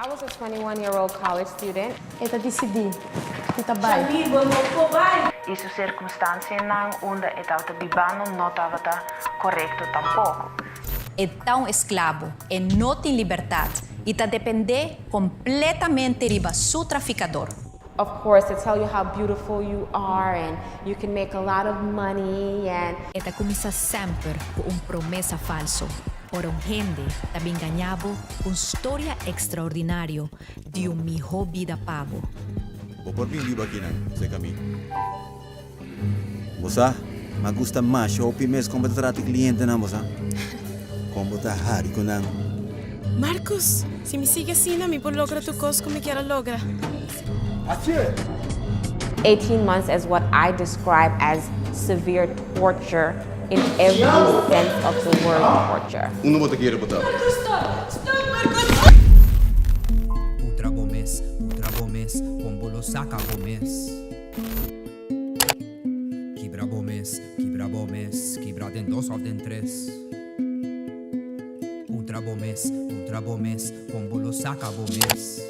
I was a 21-year-old college student. Eta decidi, itabay. E su circunstância não onde etauta bibano não estava correto tampouco. É tão escravo e não tem liberdade e está depender completamente de seu traficador. Of course, they tell you how beautiful you are and you can make a lot of money and... Eta começa sempre com promesa falso. Por gente também ganhava com história extraordinária de melhor vida pago. O por mim liba aqui, sei caminho. Moça, me gusta mais o primeiro como trata cliente, não, moça? Como tá raro com não. Marcos, si me sigue así, mi por logra tu cosa como quiera logra. 18 months is what I describe as severe torture in every sense of the word torture. Uno te quiere botar. Outra bom mês, como lo saca bom mês. Quebra bom mês, quebra tem 2 ou tem 3. Outra bom mês, como lo saca bom mês.